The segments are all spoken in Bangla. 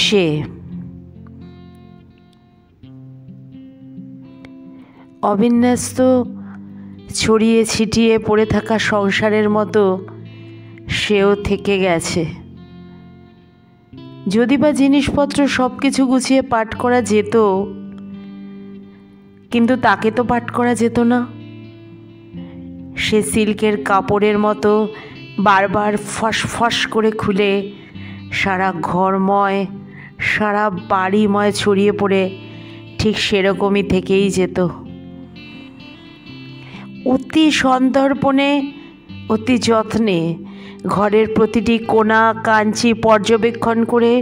সে অবিন্যস্ত ছড়িয়ে ছিটিয়ে পড়ে থাকা সংসারের মতো সেও থেকে গেছে। যদি বা জিনিসপত্র সব কিছু গুছিয়ে পাঠ করা যেত, কিন্তু তাকে তো পাঠ করা যেত না। সে সিল্কের কাপড়ের মতো বারবার ফসফস করে খুলে সারা ঘরময়, সারা বাড়িময় ছড়িয়ে পড়ে ঠিক সেরকমই থেকেই যেত। অতি সন্তর্পণে, অতি যত্নে ঘরের প্রতিটি কোণা কাঞ্চি পর্যবেক্ষণ করে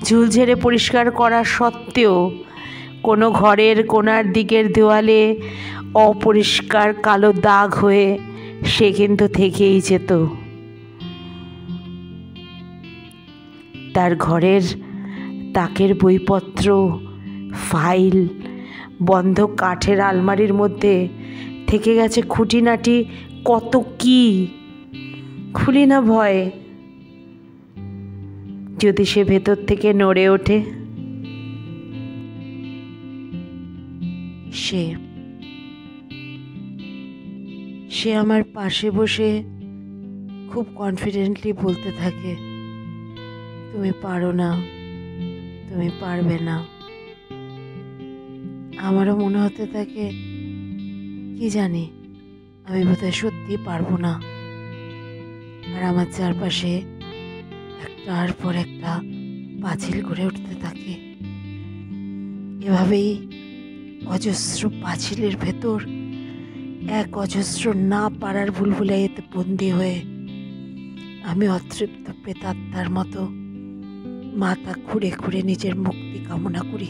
ঝুলঝেড়ে পরিষ্কার করা সত্ত্বেও কোনো ঘরের কোণার দিকের দেওয়ালে অপরিষ্কার কালো দাগ হয়ে সে কিন্তু থেকেই যেত। তার ঘরের তাকের বইপত্র, ফাইল, বন্ধ কাঠের আলমারির মধ্যে থেকে গেছে খুঁটিনাটি কত কি, খুলি না ভয়ে। যদি সে ভেতর থেকে নড়ে ওঠে। সে আমার পাশে বসে খুব কনফিডেন্টলি বলতে থাকে, তুমি পারো না, তুমি পারবে না। আমারও মনে হতে থাকে, কি জানি, আমি বোধহয় সত্যি পারবো না। আর আমার চারপাশে একটার পর একটা পাঁচিল গড়ে উঠতে থাকে। এভাবেই অজস্র পাঁচিলের ভেতর এক অজস্র না পারার ভুলভুলাইয়াতে বন্দী হয়ে আমি অতৃপ্ত প্রেতাত্মার মতো মাথা খুঁড়ে খুঁড়ে নিজের মুক্তি কামনা করি।